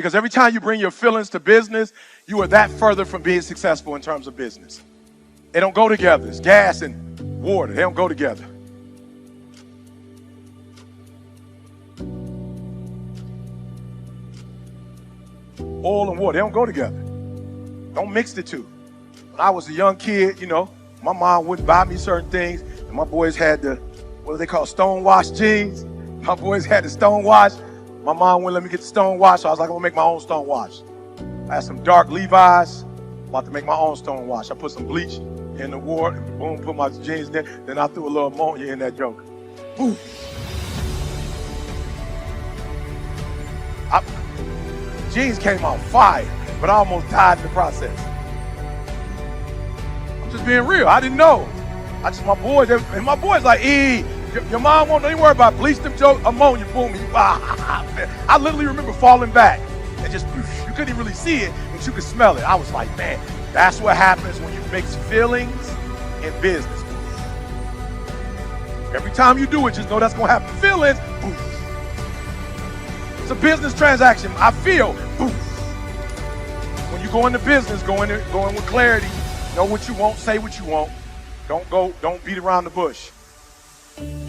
Because every time you bring your feelings to business, you are that further from being successful in terms of business. They don't go together. It's gas and water. They don't go together. Oil and water, they don't go together. Don't mix the two. When I was a young kid, my mom wouldn't buy me certain things, and my boys had the, what do they call, stone-washed jeans. My boys had the stone-wash. My mom wouldn't let me get the stone-wash, so I was like, I'm gonna make my own stone-wash. I had some dark Levi's, I'm about to make my own stone-wash. I put some bleach in the water, boom, put my jeans in there, then I threw a little ammonia in that joker. Boom. Jeans came out fire, but I almost died in the process. I'm just being real. I didn't know. My boys like, your mom won't, don't even worry about it. Bleach them ammonia, boom. I literally remember falling back and just, you couldn't even really see it, but you could smell it. I was like, man, that's what happens when you mix feelings and business. Every time you do it, just know that's going to happen. Feelings, boom. It's a business transaction. I feel, boom. When you go into business, go in with clarity. Know what you want, say what you want. Don't beat around the bush.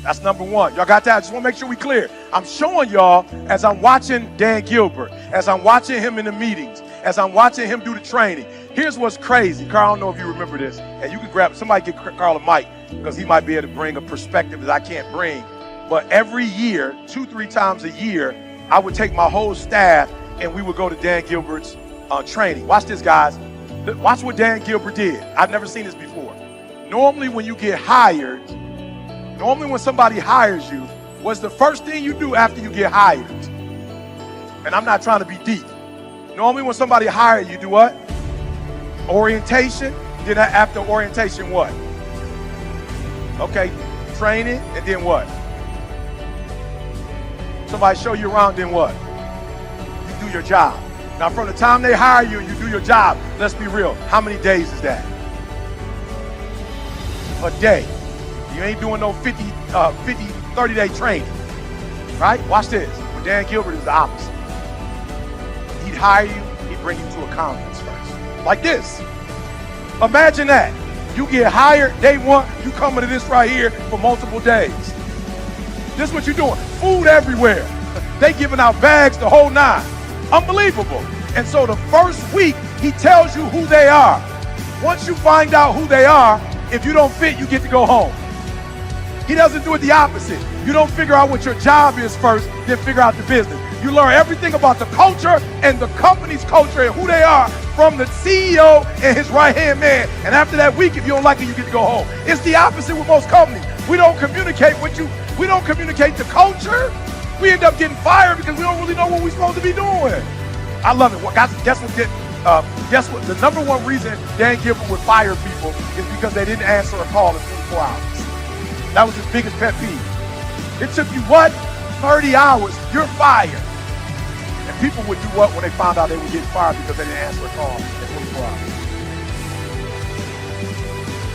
That's number one. Y'all got that? I just want to make sure we clear. I'm showing y'all as I'm watching Dan Gilbert, as I'm watching him in the meetings, as I'm watching him do the training. Here's what's crazy. Carl, I don't know if you remember this. And you can grab, somebody get Carl a mic, because he might be able to bring a perspective that I can't bring. But every year, 2-3 times a year, I would take my whole staff and we would go to Dan Gilbert's training. Watch this, guys. Watch what Dan Gilbert did. I've never seen this before. Normally when you get hired, when somebody hires you, what's the first thing you do after you get hired? And I'm not trying to be deep. Normally when somebody hires you, do what? Orientation. Then after orientation, what? Okay, training, and then what? Somebody show you around, then what? You do your job. Now, from the time they hire you and you do your job, let's be real, how many days is that? A day. You ain't doing no 30-day training, right? Watch this. But Dan Gilbert is the opposite. He'd hire you, he'd bring you to a conference first. Like this. Imagine that. You get hired, day one, you coming to this right here for multiple days. This is what you're doing. Food everywhere. They giving out bags the whole nine. Unbelievable. And so the first week, he tells you who they are. Once you find out who they are, if you don't fit, you get to go home. He doesn't do it the opposite. You don't figure out what your job is first, then figure out the business. You learn everything about the culture and the company's culture and who they are from the CEO and his right-hand man. And after that week, if you don't like it, you get to go home. It's the opposite with most companies. We don't communicate the culture. We end up getting fired because we don't really know what we're supposed to be doing. I love it. Well, guys, guess what? The number one reason Dan Gilbert would fire people is because they didn't answer a call in 24 hours. That was his biggest pet peeve. It took you what? 30 hours. You're fired. And people would do what when they found out they were getting fired because they didn't answer a call in 24 hours?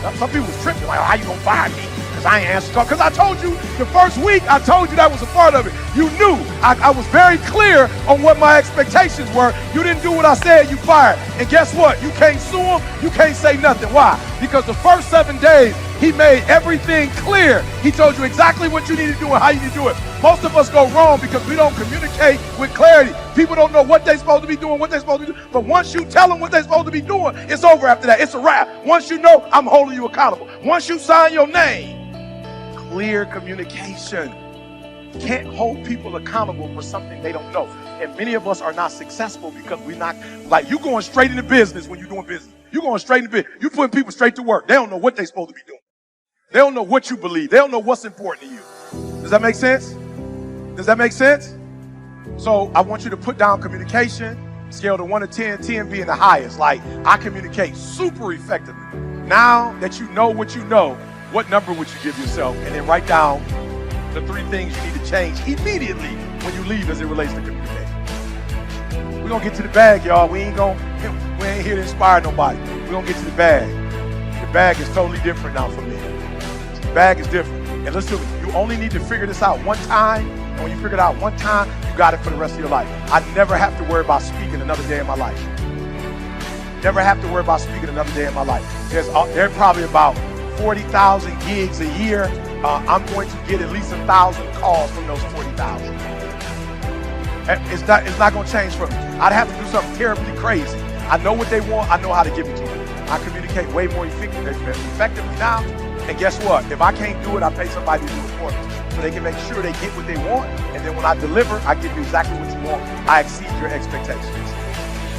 Now, some people was tripping, like, oh, how you gonna fire me? Because I ain't answered a call. Because I told you the first week, I told you that was a part of it. You knew. I was very clear on what my expectations were. You didn't do what I said, you fired. And guess what? You can't sue him. You can't say nothing. Why? Because the first 7 days, he made everything clear. He told you exactly what you need to do and how you need to do it. Most of us go wrong because we don't communicate with clarity. People don't know what they're supposed to be doing, what they're supposed to do. But once you tell them what they're supposed to be doing, it's over after that. It's a wrap. Once you know, I'm holding you accountable. Once you sign your name, clear communication. You can't hold people accountable for something they don't know. And many of us are not successful because we're not, like, you going straight into business when you're doing business. You're going straight into business. You're putting people straight to work. They don't know what they're supposed to be doing. They don't know what you believe. They don't know what's important to you. Does that make sense? Does that make sense? So I want you to put down communication, scale to 1 to 10, 10 being the highest. Like, I communicate super effectively. Now that you know what you know, what number would you give yourself? And then write down the 3 things you need to change immediately when you leave as it relates to communication. We're going to get to the bag, y'all. We ain't here to inspire nobody. We're going to get to the bag. The bag is totally different now for me. The bag is different. And listen to me, you only need to figure this out one time. And when you figure it out one time, you got it for the rest of your life. I never have to worry about speaking another day in my life. Never have to worry about speaking another day in my life. There's probably about 40,000 gigs a year. I'm going to get at least 1,000 calls from those 40,000. It's not going to change for me. I'd have to do something terribly crazy. I know what they want. I know how to give it to them. I communicate way more effectively now. And guess what? If I can't do it, I pay somebody to do it for me, so they can make sure they get what they want. And then when I deliver, I give you exactly what you want. I exceed your expectations.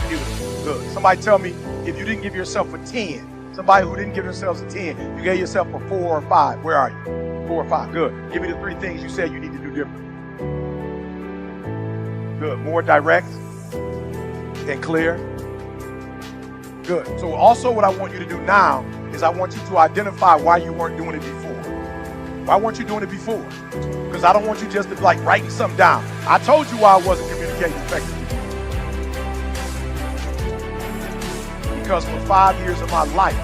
Beautiful. Good. Somebody tell me, if you didn't give yourself a 10, somebody who didn't give themselves a 10, you gave yourself a 4 or 5. Where are you? 4 or 5. Good. Give me the 3 things you said you need to do different. Good. More direct and clear. Good. So also what I want you to do now is I want you to identify why you weren't doing it before. Why weren't you doing it before? Because I don't want you just to be like writing something down. I told you why I wasn't communicating effectively. Because for 5 years of my life,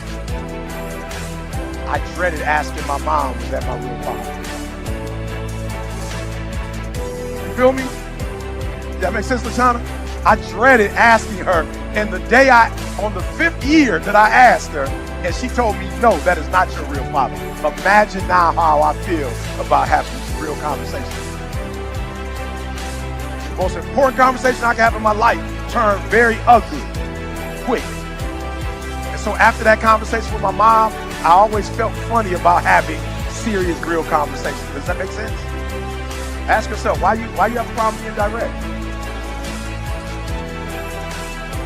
I dreaded asking my mom, was that my real father? You feel me? Does that make sense, LaShawna? I dreaded asking her, and the day on the 5th year that I asked her, and she told me, no, that is not your real father. Imagine now how I feel about having this real conversation. The most important conversation I can have in my life turned very ugly, quick. And so after that conversation with my mom, I always felt funny about having serious, real conversations. Does that make sense? Ask yourself, why you have a problem being direct?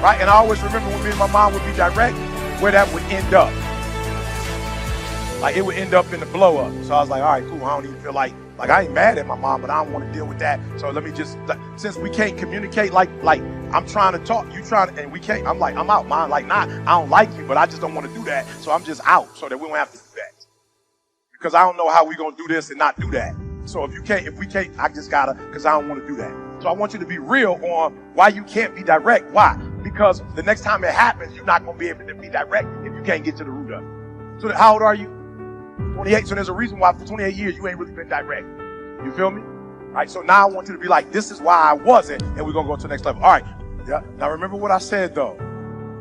Right? And I always remember when me and my mom would be direct, where that would end up. Like it would end up in the blow up. So I was like, all right, cool. I don't even feel like I ain't mad at my mom, but I don't want to deal with that. So let me just, since we can't communicate like I'm trying to talk, you trying to, and we can't, I'm like, I'm out, mom. Like, nah, I don't like you, but I just don't want to do that. So I'm just out so that we don't have to do that. Because I don't know how we going to do this and not do that. So if we can't, I just gotta, because I don't want to do that. So I want you to be real on why you can't be direct. Why? Because the next time it happens, you're not going to be able to be direct if you can't get to the root of it. So how old are you? 28. So there's a reason why for 28 years you ain't really been direct. You feel me? All right. So now I want you to be like, this is why I wasn't, and we're going to go to the next level. All right. Yeah. Now remember what I said though.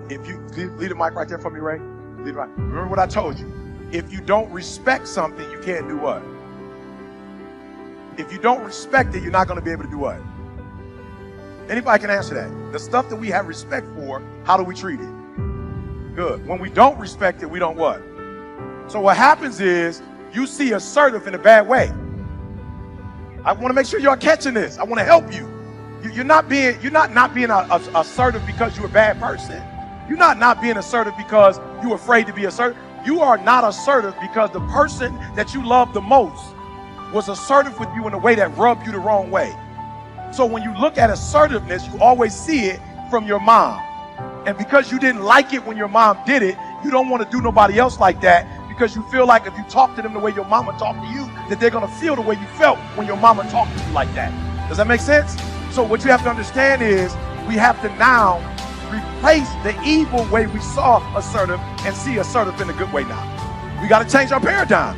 If you leave the mic right there for me, Ray. Leave it right. Remember what I told you. If you don't respect something, you can't do what? If you don't respect it, you're not going to be able to do what? Anybody can answer that. The stuff that we have respect for, how do we treat it? Good. When we don't respect it, we don't what? So what happens is you see assertive in a bad way. I want to make sure you're catching this. I want to help you. You're not being assertive because you're a bad person. You're not being assertive because you're afraid to be assertive. You are not assertive because the person that you love the most was assertive with you in a way that rubbed you the wrong way. So when you look at assertiveness, you always see it from your mom. And because you didn't like it when your mom did it, you don't want to do nobody else like that because you feel like if you talk to them the way your mama talked to you, that they're going to feel the way you felt when your mama talked to you like that. Does that make sense? So what you have to understand is we have to now replace the evil way we saw assertive and see assertive in a good way now. We got to change our paradigm.